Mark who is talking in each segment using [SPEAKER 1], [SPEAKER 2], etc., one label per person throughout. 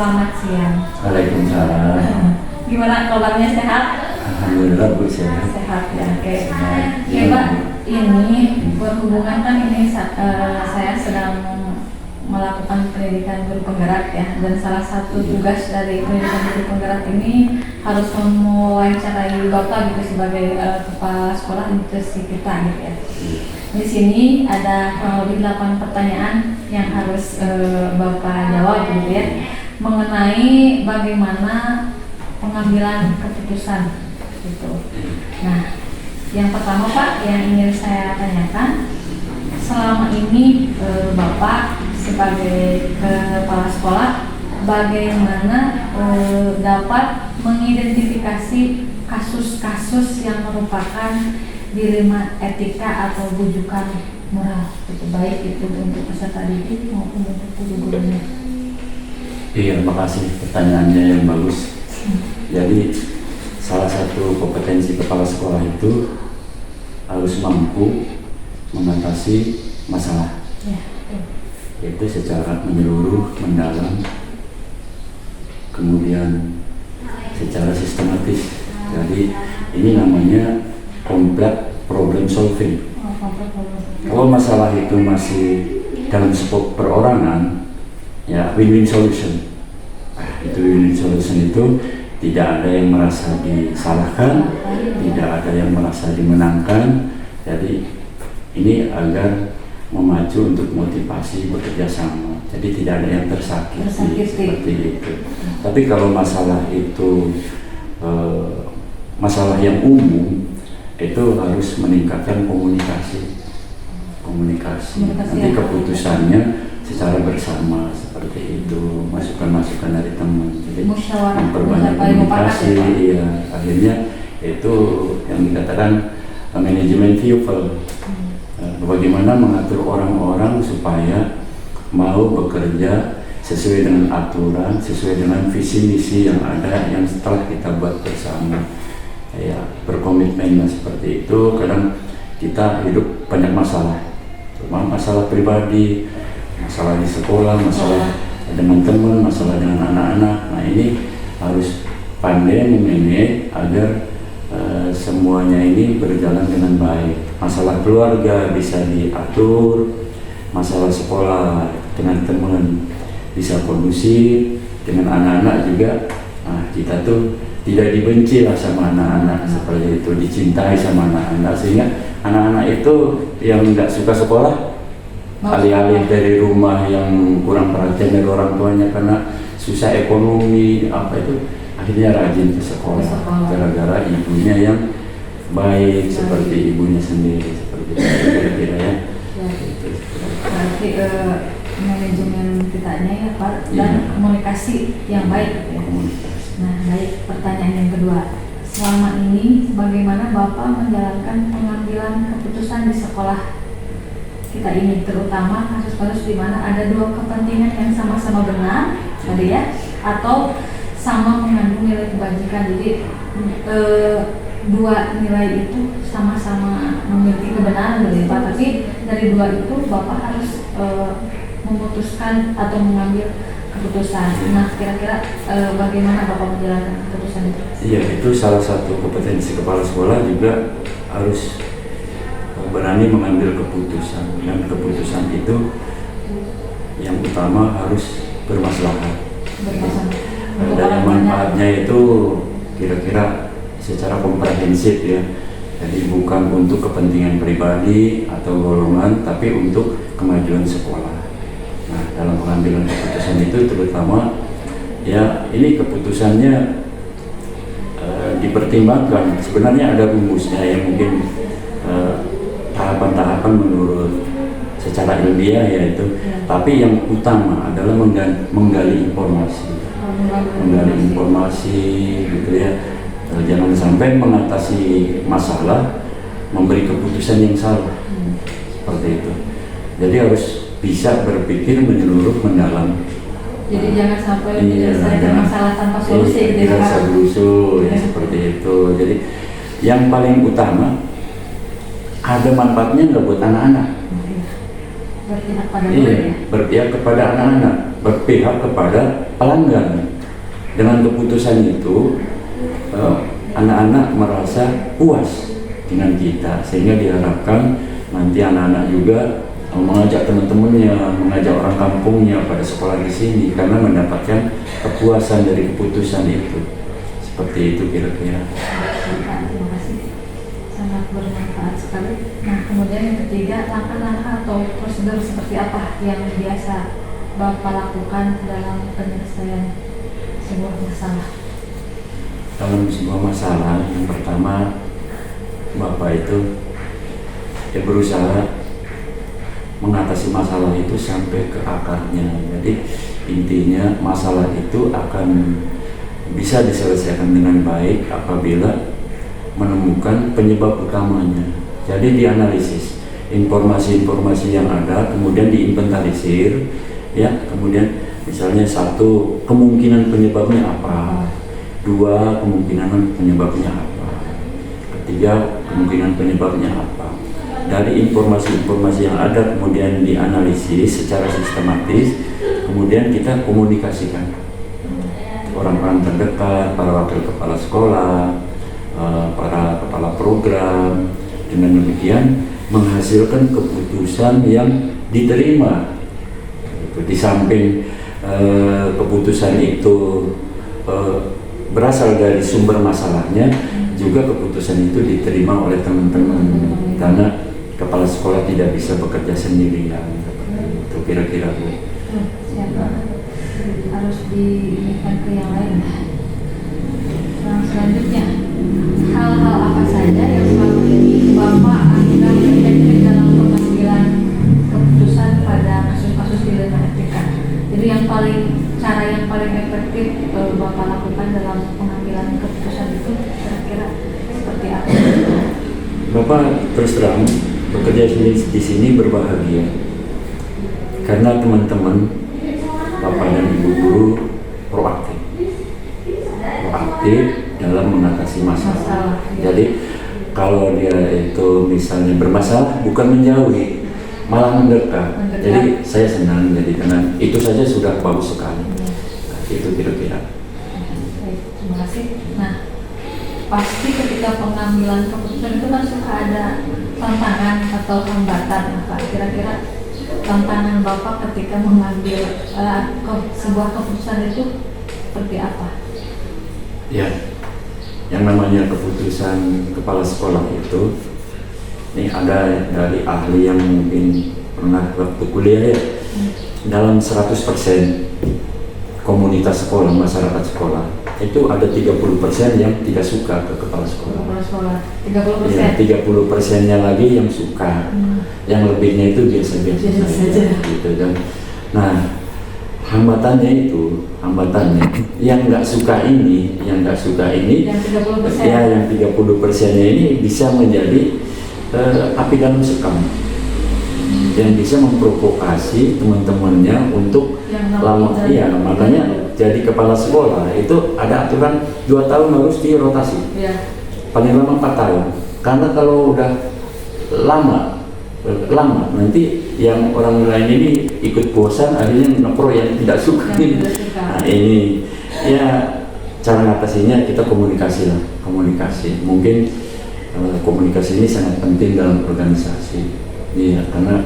[SPEAKER 1] selamat siang.
[SPEAKER 2] Waalaikumsalam.
[SPEAKER 1] Gimana kabarnya, sehat?
[SPEAKER 2] Alhamdulillah Bu, sehat.
[SPEAKER 1] Sehat ya, oke.
[SPEAKER 2] Sehat.
[SPEAKER 1] Ya Pak, ini berhubungan kan ini saya sedang melakukan pendidikan guru penggerak ya, dan salah satu tugas dari pendidikan guru penggerak ini harus mewawancarai Bapak gitu sebagai kepala sekolah institusi kita gitu ya. Di sini ada kurang lebih 8 pertanyaan yang harus Bapak jawab gitu ya, mengenai bagaimana pengambilan keputusan gitu. Nah, yang pertama Pak yang ingin saya tanyakan, selama ini Bapak sebagai kepala sekolah bagaimana dapat mengidentifikasi kasus-kasus yang merupakan dilema etika atau bujukan moral, gitu, baik itu untuk peserta didik maupun untuk guru-gurunya.
[SPEAKER 2] Iya, makasih pertanyaannya yang bagus. Jadi salah satu kompetensi kepala sekolah itu harus mampu mengatasi masalah.
[SPEAKER 1] Ya.
[SPEAKER 2] Itu secara menyeluruh, mendalam, kemudian secara sistematis. Jadi ini namanya kompleks problem solving. Kalau masalah itu masih dalam skop perorangan, ya win-win solution. Itu win-win solution itu tidak ada yang merasa disalahkan, tidak ada yang merasa dimenangkan. Jadi ini agar memacu untuk motivasi bekerja sama. Jadi tidak ada yang tersakiti seperti itu. Tapi kalau masalah itu masalah yang umum, itu harus meningkatkan komunikasi. Nanti keputusannya secara bersama seperti itu, masukan-masukan dari teman. Jadi memperbanyak komunikasi. Ya, akhirnya itu yang dikatakan manajemen people. Bagaimana mengatur orang-orang supaya mau bekerja sesuai dengan aturan, sesuai dengan visi misi yang ada yang setelah kita buat bersama. Ya, berkomitmen seperti itu. Kadang kita hidup banyak masalah, cuma masalah pribadi, masalah di sekolah, masalah dengan teman, masalah dengan anak-anak. Nah, ini harus pandai memanage agar semuanya ini berjalan dengan baik. Masalah keluarga bisa diatur, masalah sekolah dengan teman bisa kondusif, dengan anak-anak juga. Nah, kita tuh tidak dibenci lah sama anak-anak seperti itu, dicintai sama anak-anak, sehingga anak-anak itu yang nggak suka sekolah, alih-alih dari rumah yang kurang perhatian dari orang tuanya karena susah ekonomi apa itu, akhirnya rajin ke sekolah gara-gara ibunya yang baik seperti ibunya sendiri, seperti itu kira-kira ya.
[SPEAKER 1] Berarti manajemen kitanya ya Pak, dan komunikasi yang baik gitu ya. Nah, baik, pertanyaan yang kedua, selama ini bagaimana Bapak menjalankan pengambilan keputusan di sekolah kita ini, terutama kasus-kasus di mana ada dua kepentingan yang sama-sama benar tadi ya, atau sama mengandung nilai kebajikan. Jadi dua nilai itu sama-sama memiliki kebenaran dari Pak, tapi dari dua itu Bapak harus memutuskan atau mengambil keputusan. Nah, kira-kira bagaimana Bapak menjalankan keputusan itu?
[SPEAKER 2] Iya, itu salah satu kompetensi kepala sekolah juga harus berani mengambil keputusan, dan keputusan itu yang utama harus bermaslahat. Dan manfaatnya itu kira-kira secara komprehensif ya. Jadi bukan untuk kepentingan pribadi atau golongan, tapi untuk kemajuan sekolah. Nah, dalam pengambilan keputusan itu terutama ya ini keputusannya dipertimbangkan. Sebenarnya ada rumusnya yang mungkin tahapan-tahapan menurut secara ilmiah yaitu, tapi yang utama adalah menggali informasi. Menggali informasi gitu ya. Jangan sampai mengatasi masalah memberi keputusan yang salah. Seperti itu. Jadi harus bisa berpikir menyeluruh, mendalam.
[SPEAKER 1] Jadi jangan sampai menyelesaikan masalah tanpa solusi gitu ya.
[SPEAKER 2] Ya, seperti itu. Jadi yang paling utama ada manfaatnya nggak buat anak-anak.
[SPEAKER 1] Berpihak pada murid ya?
[SPEAKER 2] Berpihak kepada anak-anak. berpihak kepada pelanggan. Dengan keputusan itu anak-anak merasa puas dengan kita, sehingga diharapkan nanti anak-anak juga mengajak teman-temannya, mengajak orang kampungnya pada sekolah di sini karena mendapatkan kepuasan dari keputusan itu. Seperti itu kira-kira.
[SPEAKER 1] Terima kasih, sangat bermanfaat sekali. Nah, kemudian yang ketiga, langkah-langkah atau prosedur seperti apa yang biasa Bapak lakukan dalam penyelesaian sebuah masalah?
[SPEAKER 2] Dalam sebuah masalah, yang pertama Bapak itu berusaha mengatasi masalah itu sampai ke akarnya. Jadi intinya masalah itu akan bisa diselesaikan dengan baik apabila menemukan penyebab utamanya. Jadi dianalisis informasi-informasi yang ada, kemudian diinventarisir, ya, kemudian misalnya satu, kemungkinan penyebabnya apa, dua, kemungkinan penyebabnya apa, ketiga, kemungkinan penyebabnya apa. Dari informasi-informasi yang ada kemudian dianalisis secara sistematis, kemudian kita komunikasikan orang-orang terdekat, para wakil kepala sekolah, para kepala program. Dengan demikian menghasilkan keputusan yang diterima. Di samping keputusan itu berasal dari sumber masalahnya, juga keputusan itu diterima oleh teman-teman karena kepala sekolah tidak bisa bekerja sendirian. Itu kira-kira Bu.
[SPEAKER 1] Siapa harus diinginkan ke yang lain. Nah, selanjutnya, hal-hal apa saja yang selama ini Bapak anggap efektif dalam pengambilan keputusan pada kasus-kasus dilema etika? Jadi cara yang paling efektif Bapak lakukan dalam pengambilan keputusan itu kira-kira seperti apa?
[SPEAKER 2] Bapak terus terang bekerja di sini berbahagia karena teman-teman Bapak dan Ibu guru proaktif dalam mengatasi masalah. Jadi kalau dia itu misalnya bermasalah bukan menjauhi, malah mendekat. Jadi saya senang jadi karena itu saja sudah bagus sekali. Nah, itu kira-kira.
[SPEAKER 1] Baik, terima kasih. Nah, pasti ketika pengambilan keputusan itu kan suka ada tantangan atau hambatan, Pak. Kira-kira tantangan Bapak ketika mengambil sebuah keputusan itu seperti apa?
[SPEAKER 2] Ya, yang namanya keputusan kepala sekolah itu, ini ada dari ahli yang mungkin pernah waktu kuliah ya, dalam 100% komunitas sekolah, masyarakat sekolah, itu ada 30% yang tidak suka ke kepala sekolah.
[SPEAKER 1] 30%?
[SPEAKER 2] Ya, 30%-nya lagi yang suka, yang lebihnya itu biasa-biasa saja. Gitu kan. Nah, hambatannya yang nggak suka ini, yang 30%, ya, yang 30%-nya ini bisa menjadi api dalam sekam, yang bisa memprovokasi teman-temannya untuk lama. Iya, makanya jadi kepala sekolah itu ada aturan 2 tahun harus dirotasi, paling lama 4 tahun. Karena kalau udah lama nanti yang orang lain ini ikut bosan, akhirnya ngepro yang tidak suka. Nah, ini ya cara ngatasinya kita komunikasi. Mungkin komunikasi ini sangat penting dalam organisasi. Iya, karena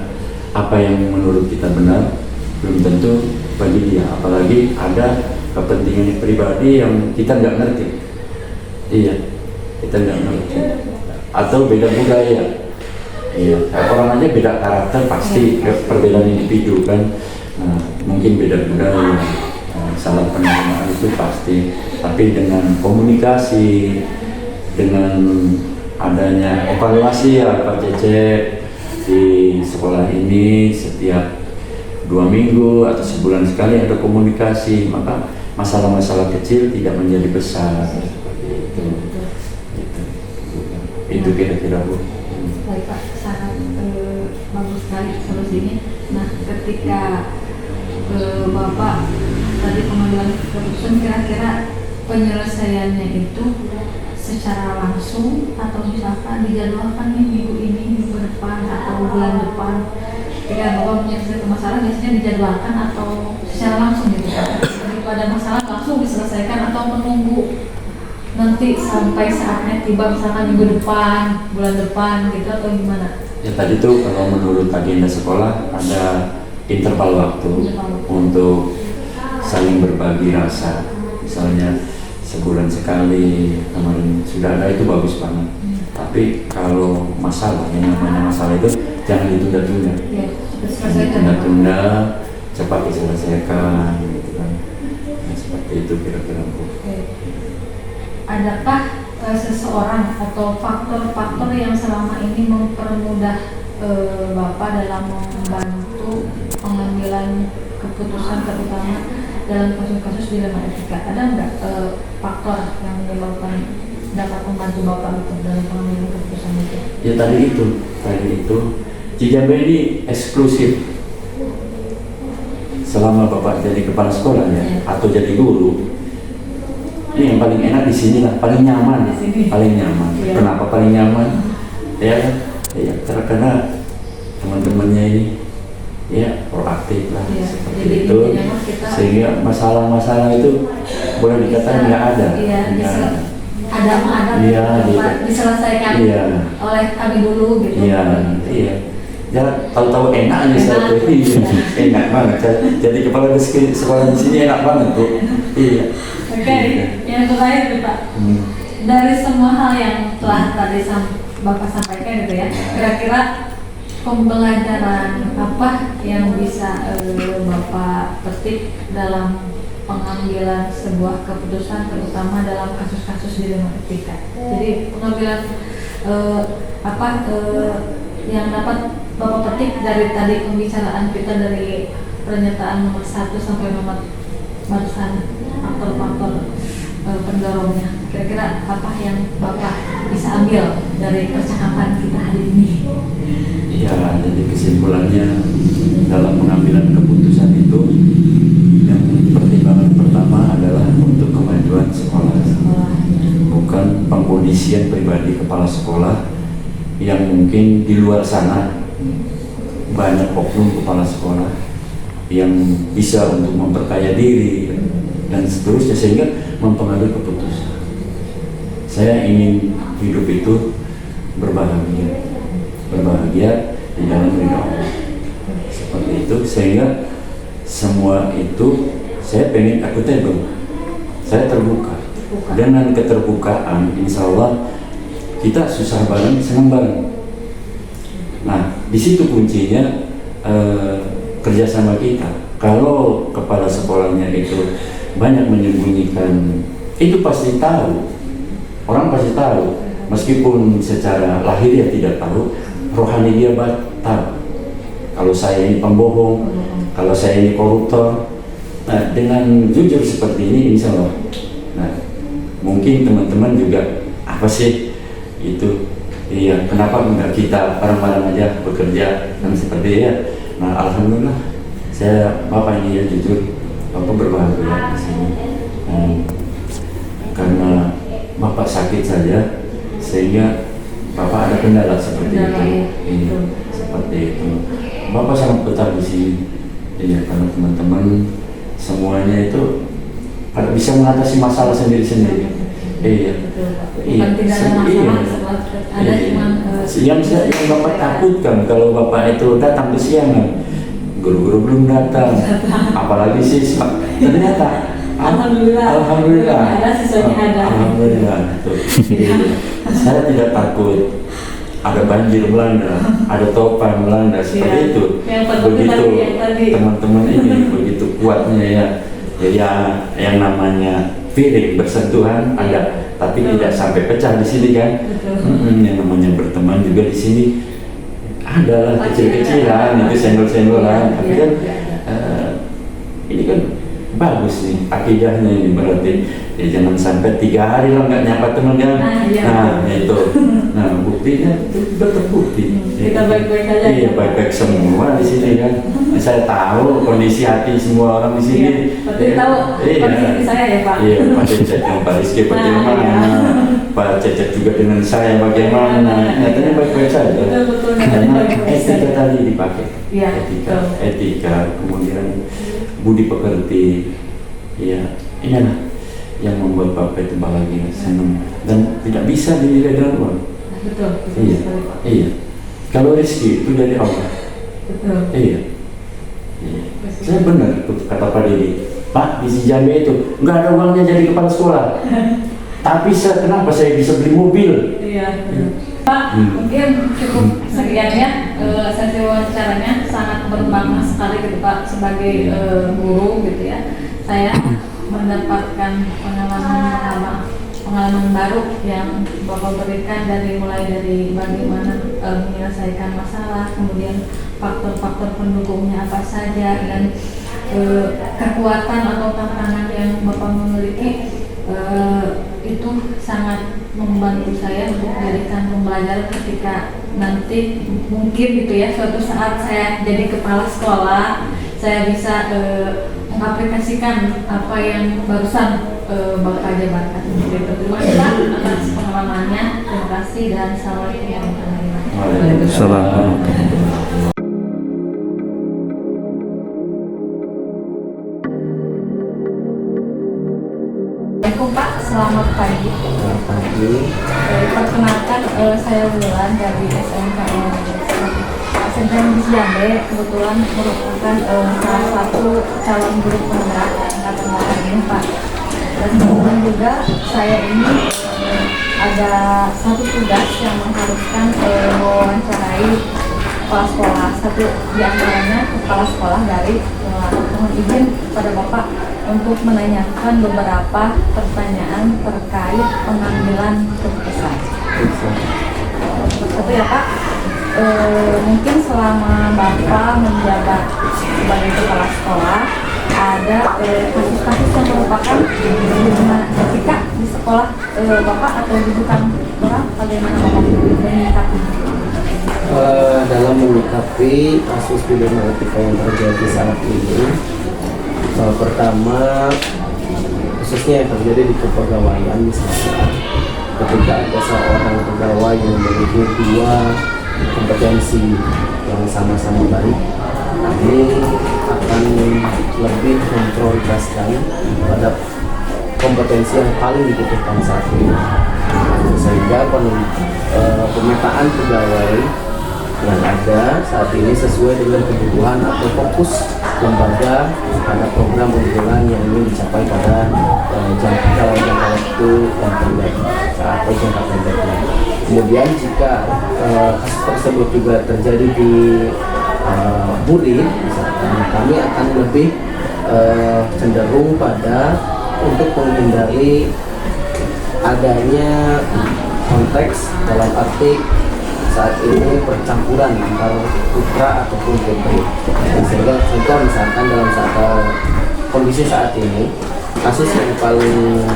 [SPEAKER 2] apa yang menurut kita benar belum tentu bagi dia, apalagi ada kepentingan pribadi yang kita nggak ngerti. Iya, kita nggak ngerti. Atau beda budaya. Iya, orang aja beda karakter pasti, perbedaan individu kan. Nah, mungkin beda budaya, salah penerimaan itu pasti. Tapi dengan komunikasi, dengan adanya evaluasi ya Pak Cecep, di sekolah ini setiap 2 minggu atau sebulan sekali ada komunikasi, maka masalah-masalah kecil tidak menjadi besar. Seperti itu. Itu kira-kira Bu.
[SPEAKER 1] Baik Pak, sangat bagus sekali solusinya. Nah, ketika Bapak tadi pengambilan keputusan, kira-kira penyelesaiannya itu secara langsung atau misalkan dijadwalkan nih minggu ini, minggu depan atau bulan depan, ketika Bapak punya sesuatu masalah biasanya dijadwalkan atau secara langsung gitu Pak? Begitu ada masalah langsung diselesaikan atau menunggu nanti sampai saatnya tiba misalkan minggu depan, bulan depan gitu atau gimana?
[SPEAKER 2] Ya tadi tuh kalau menurut agenda sekolah ada interval waktu untuk saling berbagi rasa. Misalnya sebulan sekali, kemarin sudah ada, itu bagus banget. Tapi kalau masalah, yang namanya masalah itu jangan ditunda-tunda.
[SPEAKER 1] Ya,
[SPEAKER 2] Ditunda-tunda, cepat diselesaikan gitu kan. Nah, seperti itu kira-kira Bu.
[SPEAKER 1] Adakah seseorang atau faktor-faktor yang selama ini mempermudah Bapak dalam membantu pengambilan keputusan terutama dalam kasus-kasus dilema etika? Ada nggak faktor yang menyebabkan dapat membantu Bapak itu dalam pengambilan keputusan itu?
[SPEAKER 2] Ya tadi itu Cijambe ini eksklusif. Selama Bapak jadi kepala sekolah ya, atau jadi guru, ini yang paling enak di sini lah, paling nyaman, paling nyaman. Ya. Kenapa paling nyaman? Ya karena teman-temannya ini ya proaktif lah,
[SPEAKER 1] ya,
[SPEAKER 2] seperti itu, sehingga masalah-masalah itu boleh dikatakan nggak ada.
[SPEAKER 1] Iya, ada diselesaikan oleh kami dulu gitu.
[SPEAKER 2] Iya. Ya tahu-tahu enak aja satu enak banget. Jadi kepala sekolah di sini enak banget Bu. Iya.
[SPEAKER 1] Oke, yang terakhir Pak. Dari semua hal yang telah tadi Bapak sampaikan gitu ya, kira-kira pembelajaran apa yang bisa Bapak petik dalam pengambilan sebuah keputusan terutama dalam kasus-kasus dilema etika? Jadi pengambilan yang dapat Bapak petik dari tadi pembicaraan kita dari pernyataan nomor 1 sampai nomor barusan faktor-faktor pendorongnya, kira-kira apa yang Bapak bisa ambil dari percakapan kita hari ini?
[SPEAKER 2] Iya, jadi kesimpulannya dalam pengambilan keputusan itu yang pertimbangan pertama adalah untuk kemajuan sekolah, bukan pengkondisian pribadi kepala sekolah yang mungkin di luar sana banyak oknum kepala sekolah yang bisa untuk memperkaya diri dan seterusnya sehingga mempengaruhi keputusan. Saya ingin hidup itu berbahagia di dalam ridha Allah, seperti itu, sehingga semua itu saya pengen akuntabel, saya terbuka. Dengan keterbukaan insya Allah kita susah bareng, senang bareng. Nah, di situ kuncinya kerjasama kita. Kalau kepala sekolahnya itu banyak menyembunyikan, itu pasti tahu. Orang pasti tahu, meskipun secara lahir dia tidak tahu, rohani dia tahu. Kalau saya ini pembohong, kalau saya ini koruptor. Nah, dengan jujur seperti ini, insya Allah. Nah, mungkin teman-teman juga apa sih itu? Iya, kenapa enggak kita bareng-bareng aja bekerja dan seperti ya? Nah, alhamdulillah, Bapak ini ya jujur, Bapak berbahagia di sini. Karena Bapak sakit saja, sehingga Bapak ada kendala seperti itu. Seperti itu. Bapak sangat betah di sini. Iya, karena teman-teman semuanya itu bisa mengatasi masalah sendiri-sendiri. Iya. Yang Bapak takutkan kalau Bapak itu datang kesiangan, guru-guru belum datang, apalagi siswa. Ternyata Alhamdulillah. Alhamdulillah. Saya tidak takut ada banjir melanda, ada topan melanda seperti itu. Begitu teman-teman ini begitu kuatnya ya. Jadi yang namanya feeling bersentuhan ada, tapi tidak sampai pecah di sini kan. Yang namanya berteman juga di sini adalah kecil-kecilan, itu senggol-senggolan. Tapi kan ini kan bagus nih akidahnya ini, berarti ya jangan sampai 3 hari lah nggak nyapa teman kan. Nah itu, nah buktinya itu sudah terbukti.
[SPEAKER 1] Kita baik-baik aja.
[SPEAKER 2] Iya, baik-baik semua di sini kan. Saya tahu kondisi hati semua orang di sini.
[SPEAKER 1] Berarti tahu kondisi saya ya Pak.
[SPEAKER 2] Iya, Pak Cecep, Pak Rizky, Pak Tilman. Pak Cecep juga dengan saya bagaimana, nyatanya baik-baik saja.
[SPEAKER 1] Betul,
[SPEAKER 2] Karena etika tadi dipakai,
[SPEAKER 1] Iya,
[SPEAKER 2] etika, kemudian budi pekerti, ya inilah yang membuat Bapak itu bahagia, senang, dan tidak bisa dinilai dengan uang.
[SPEAKER 1] Betul.
[SPEAKER 2] Iya, iya. Kalau rezeki itu dari Allah.
[SPEAKER 1] Betul.
[SPEAKER 2] Iya. Saya benar kata Pak Dedi. Pak, di Jambi itu nggak ada uangnya jadi kepala sekolah. Tapi kenapa saya bisa beli mobil?
[SPEAKER 1] Iya. Pak, mungkin cukup sekian ya sesi wawancaranya, sangat bermakna sekali gitu Pak sebagai guru gitu ya. Saya mendapatkan pengalaman baru yang Bapak berikan mulai dari bagaimana menyelesaikan masalah, kemudian faktor-faktor pendukungnya apa saja, dan kekuatan atau tantangan yang Bapak memiliki itu sangat membantu saya untuk menjadikan pembelajaran ketika nanti mungkin gitu ya suatu saat saya jadi kepala sekolah, saya bisa mengaplikasikan apa yang barusan Bapak jabarkan. Terima kasih Pak atas pengalamannya, terima kasih dan assalamualaikum warahmatullahi wabarakatuh.
[SPEAKER 2] Assalamualaikum.
[SPEAKER 1] Assalamualaikum Pak, selamat pagi.
[SPEAKER 3] Selamat pagi.
[SPEAKER 1] Perkenalkan saya Wulan dari SMKN Negeri Jambi, kebetulan merupakan salah satu calon guru penggerak angkatan 8 ini Pak. Dan kemudian juga saya ini ada satu tugas yang mengharuskan mewawancarai kepala sekolah. Satu di antaranya kepala sekolah dari mohon izin kepada Bapak untuk menanyakan beberapa pertanyaan terkait pengambilan keputusan. Satu ya Pak, mungkin selama Bapak menjabat sebagai kepala sekolah, ada kasus-kasus yang merupakan ketika di sekolah Bapak atau di bukan orang, bagaimana Bapak menyikapi?
[SPEAKER 3] Dalam menyikapi kasus pidana etika yang terjadi saat ini, pertama khususnya yang terjadi di kepegawaian, misalnya ketika ada seorang pegawai yang memiliki dua kompetensi yang sama-sama baik, kami akan lebih memprioritaskan pada kompetensi yang paling dibutuhkan saat ini, sehingga pemetaan pegawai yang ada saat ini sesuai dengan kebutuhan atau fokus lembaga pada program unggulan yang ingin dicapai pada dalam jangka waktu yang pendek atau jangka pendeknya. Kemudian jika kasus tersebut juga terjadi di BURI, misalkan, kami akan lebih cenderung pada untuk menghindari adanya konteks dalam arti saat ini percampuran antara putra ataupun putri. Sehingga contoh misalkan dalam kondisi saat ini, kasus yang paling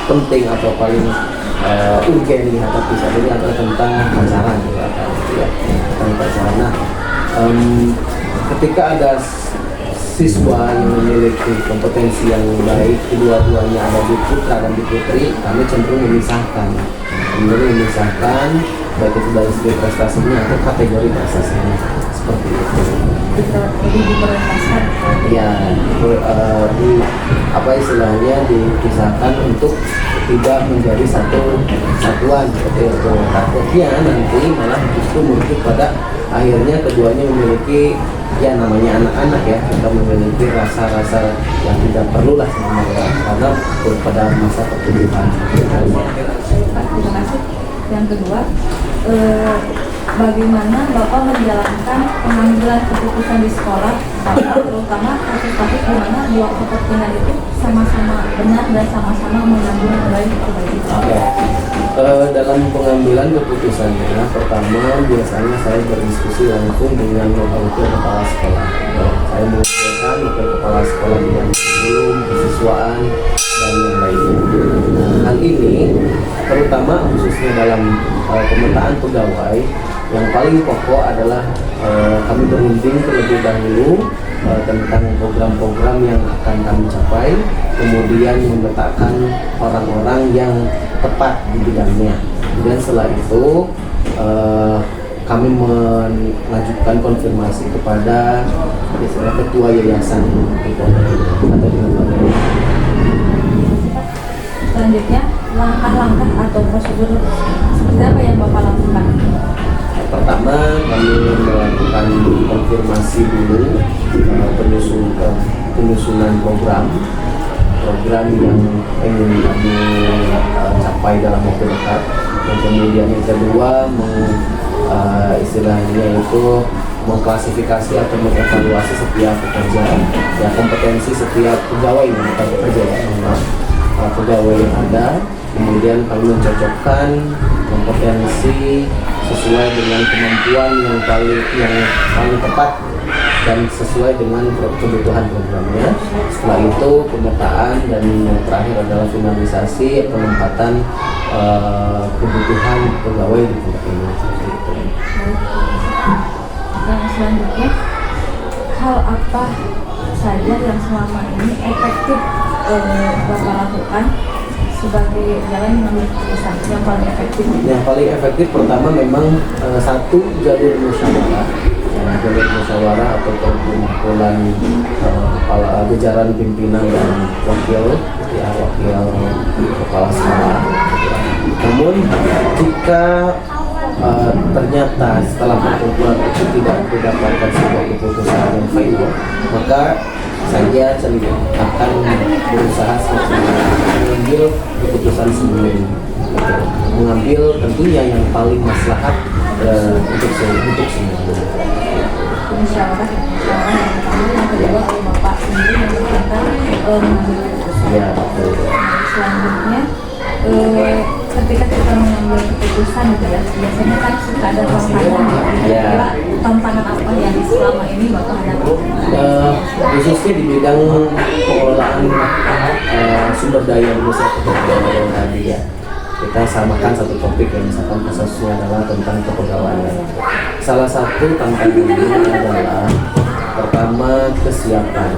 [SPEAKER 3] penting atau paling urgen dihadapi saat ini adalah tentang pacaran, tentang pacaran. Nah, ketika ada siswa yang memiliki kompetensi yang baik, kedua-duanya ada di putra dan di putri, kami cenderung memisahkan baik itu dari segi prestasinya atau kategori prestasinya, seperti itu.
[SPEAKER 1] Lebih diprioritaskan.
[SPEAKER 3] Ya, dipisahkan untuk tidak menjadi satu satuan seperti itu. Takutnya nanti malah justru merujuk pada akhirnya keduanya memiliki, ya namanya anak-anak ya, kita memiliki rasa-rasa yang tidak perlulah sebenarnya karena pada masa pertumbuhan.
[SPEAKER 1] Terima kasih. Yang kedua, bagaimana Bapak menjalankan pengambilan keputusan di sekolah, terutama kasus-kasus di mana dua kepentingan itu sama-sama benar dan sama-sama mengambil nilai kebaikan?
[SPEAKER 3] Dalam pengambilan keputusannya, pertama biasanya saya berdiskusi langsung dengan wakil kepala sekolah. Saya mengusulkan wakil kepala sekolah dengan kurikulum, kesiswaan, dan yang lainnya. Hal ini terutama khususnya dalam pemetaan pegawai Yang paling pokok adalah kami berunding terlebih dahulu tentang program-program yang akan kami capai, kemudian memetakan orang-orang yang tepat di bidangnya. Kemudian setelah itu kami mengajukan konfirmasi kepada ketua yayasan atau di lembaga.
[SPEAKER 1] Selanjutnya, langkah-langkah atau prosedur seperti apa yang Bapak lakukan?
[SPEAKER 3] Pertama, kami melakukan konfirmasi dulu penyusunan program yang ingin kami capai dalam waktu dekat. Dan kemudian yang kedua, istilahnya itu mengklasifikasi atau mengevaluasi setiap pekerja, ya kompetensi setiap pegawai yang kita bekerja, pegawai yang ada. Kemudian kami mencocokkan kompetensi sesuai dengan kemampuan yang paling tepat dan sesuai dengan kebutuhan programnya. Setelah itu pemetaan dan yang terakhir adalah finalisasi penempatan kebutuhan pegawai di tempat ini.
[SPEAKER 1] Yang selanjutnya, hal apa saja yang selama ini efektif Bapak lakukan sebagai jalan mengambil keputusan yang paling efektif?
[SPEAKER 3] Yang paling efektif pertama memang satu, jalur musyawarah. Jalur musyawarah atau perkumpulan kepala jajaran pimpinan dan wakil kepala sekolah. Namun jika ternyata setelah perkumpulan itu tidak didapatkan sebuah keputusan yang final, maka saya akan berusaha mengambil keputusan sebelum mengambil tentunya yang paling maslahat untuk semua.
[SPEAKER 1] Musyawarah yang pertama, yang kedua kalau Bapak sendiri yang berkaitan mengambil keputusan.
[SPEAKER 3] Ya, betul.
[SPEAKER 1] Selanjutnya, ketika kita mengambil keputusan gitu ya, biasanya kan suka ada tantangan.
[SPEAKER 3] Ya.
[SPEAKER 1] Kira tantangan apa yang selama ini Bapak hadapi?
[SPEAKER 3] Khususnya di bidang pengelolaan sumber daya manusia yang tadi ya. Kita samakan satu topik yang misalkan kasusnya adalah tentang kepegawaian. Salah satu tantangannya adalah pertama kesiapan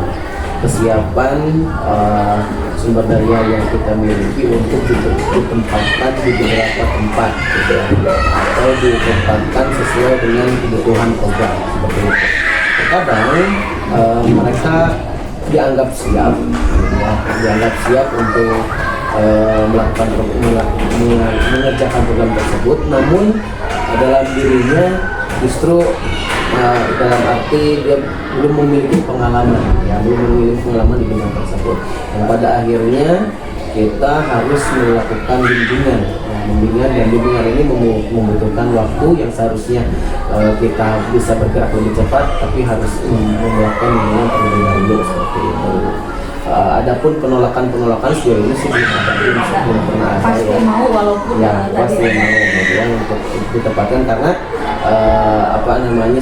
[SPEAKER 3] sumber daya yang kita miliki untuk ditempatkan di beberapa tempat gitu ya, atau ditempatkan sesuai dengan kebutuhan program seperti itu. Terkadang mereka dianggap siap untuk mengerjakan program tersebut, namun dalam dirinya justru dalam arti dia belum memiliki pengalaman di bidang tersebut. Dan pada akhirnya kita harus melakukan bimbingan dan bimbingan ini membutuhkan waktu yang seharusnya kita bisa bergerak lebih cepat, tapi harus melakukan bimbingan terlebih dahulu seperti itu. Adapun penolakan sejauh ini sih belum pernah ada.
[SPEAKER 1] Pasti mau walaupun
[SPEAKER 3] pasti mau ya, untuk ditempatkan karena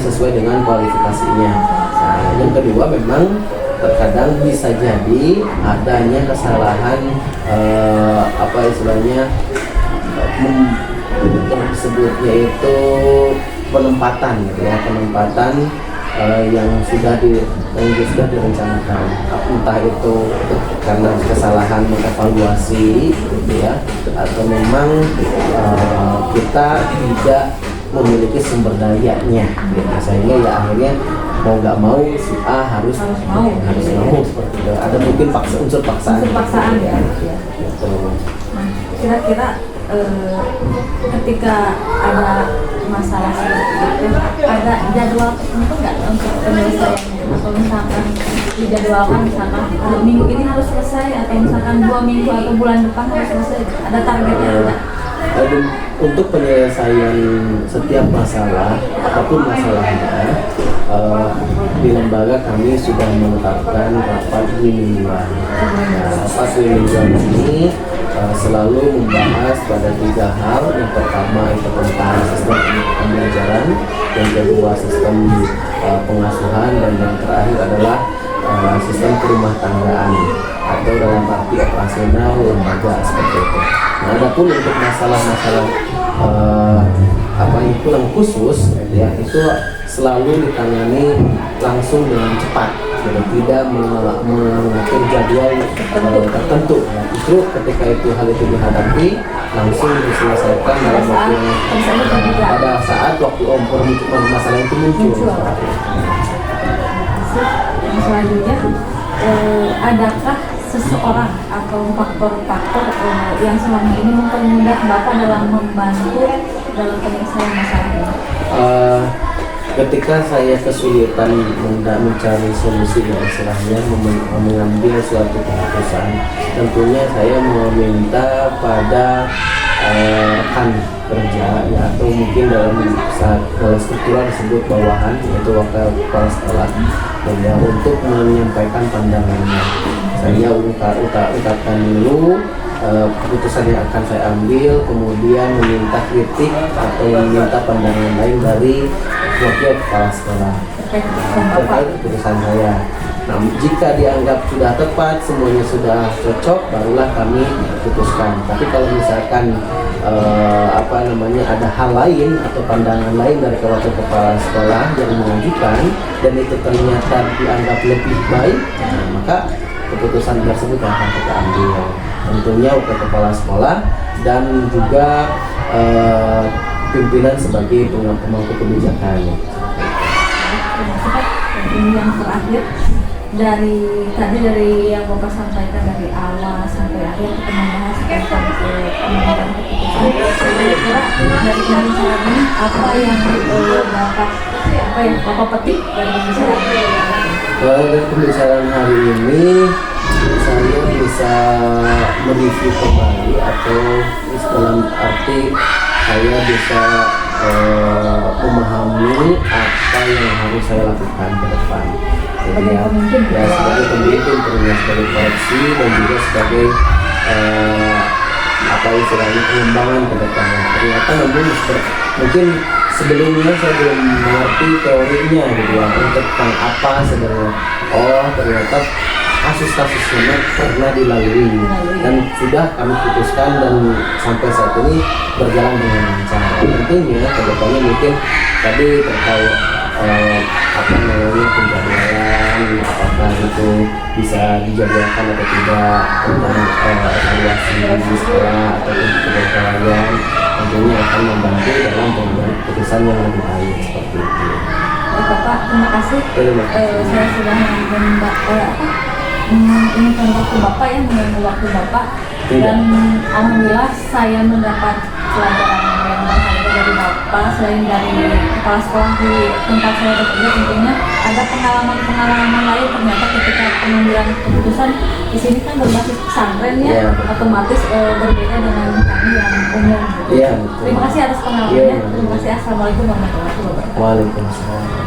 [SPEAKER 3] sesuai dengan kualifikasinya. Nah, yang kedua memang terkadang bisa jadi adanya kesalahan disebutnya itu penempatan yang sudah direncanakan, entah itu karena kesalahan mengevaluasi gitu ya, atau memang kita tidak memiliki sumber dayanya gitu. Sehingga ya akhirnya mau nggak mau si A harus mau seperti itu. Ada mungkin unsur paksaan
[SPEAKER 1] ya.
[SPEAKER 3] Gitu.
[SPEAKER 1] Nah, kira-kira ketika ada masalah seperti itu, ada jadwal tertentu nggak untuk penyelesaiannya? Kalau misalkan dijadwalkan, misalkan minggu ini harus selesai, atau misalkan 2 minggu atau bulan depan harus selesai, ada targetnya enggak?
[SPEAKER 3] Untuk penyelesaian setiap masalah, apapun masalahnya, di lembaga kami sudah menetapkan rapat mingguan. Rapat mingguan ini selalu membahas pada 3 hal. Yang pertama itu tentang sistem pembelajaran, yang kedua sistem pengasuhan, dan yang terakhir adalah sistem kerumah tanggaan atau dalam arti operasional lembaga seperti itu. Nah, adapun untuk masalah-masalah khusus ya itu selalu ditangani langsung dengan cepat, jadi tidak mengatur jadwal tertentu. Ya. Justru ketika hal itu dihadapi langsung diselesaikan dalam waktu yang pada saat waktu masalah itu muncul.
[SPEAKER 1] Yang selanjutnya, adakah seseorang atau faktor-faktor yang selama ini mempermudah Bapak dalam membantu dalam penyelesaian masalah ini?
[SPEAKER 3] Ketika saya kesulitan mencari solusi yang istilahnya mengambil suatu keputusan, tentunya saya meminta pada rekan kerja ya, atau mungkin dalam struktural disebut bawahan, yaitu wakil kepala sekolah ya, untuk menyampaikan pandangannya. Saya ungkapkan dulu keputusan yang akan saya ambil, kemudian meminta kritik atau meminta pandangan lain dari wakil kepala sekolah terkait keputusan saya. Nah, jika dianggap sudah tepat, semuanya sudah cocok, barulah kami putuskan. Tapi kalau misalkan ada hal lain atau pandangan lain dari wakil kepala sekolah yang mengajukan dan itu ternyata dianggap lebih baik, maka keputusan tersebut akan kita ambil. Tentunya wakil kepala sekolah dan juga pimpinan sebagai pemangku kebijakan.
[SPEAKER 1] Ini yang terakhir, dari yang Bapak sampaikan dari awal sampai akhir kita membahas tentang pengambilan keputusan. Kira-kira dari pembicaraan ini apa yang Bapak petik dari pembicaraan ini?
[SPEAKER 3] Dari pembicaraan hari ini saya bisa mereview kembali, atau dalam arti saya bisa memahami apa yang harus saya lakukan ke depan. Jadi sebagai pemimpin, terus sebagai koreksi dan juga sebagai istilahnya pengembangan ke depan. Ternyata mungkin sebelumnya saya belum mengerti teorinya gitu ya, tentang apa sebenarnya. Oh, ternyata kasus-kasusnya pernah dilalui dan sudah kami putuskan dan sampai saat ini berjalan dengan lancar. Tentunya kedepannya mungkin tadi terkait penjadwalan, apakah itu bisa dijadwalkan atau tidak, tentang evaluasi di sekolah ataupun kepegawaian, tentunya akan membantu dalam pengambilan keputusan yang lebih baik seperti itu.
[SPEAKER 1] Bapak, terima kasih. Saya sudah ini waktu Bapak ya, mengganggu waktu Bapak. Dan alhamdulillah saya mendapat pelajaran yang berharga dari Bapak. Selain dari kepala sekolah di tempat saya bekerja, tentunya ada pengalaman lain. Ternyata ketika pengambilan keputusan di sini kan berbasis pesantren ya, otomatis berbeda dengan kami yang umum. Terima kasih atas pengalamannya. Terima kasih. Assalamualaikum warahmatullahi wabarakatuh.
[SPEAKER 3] Waalaikumsalam.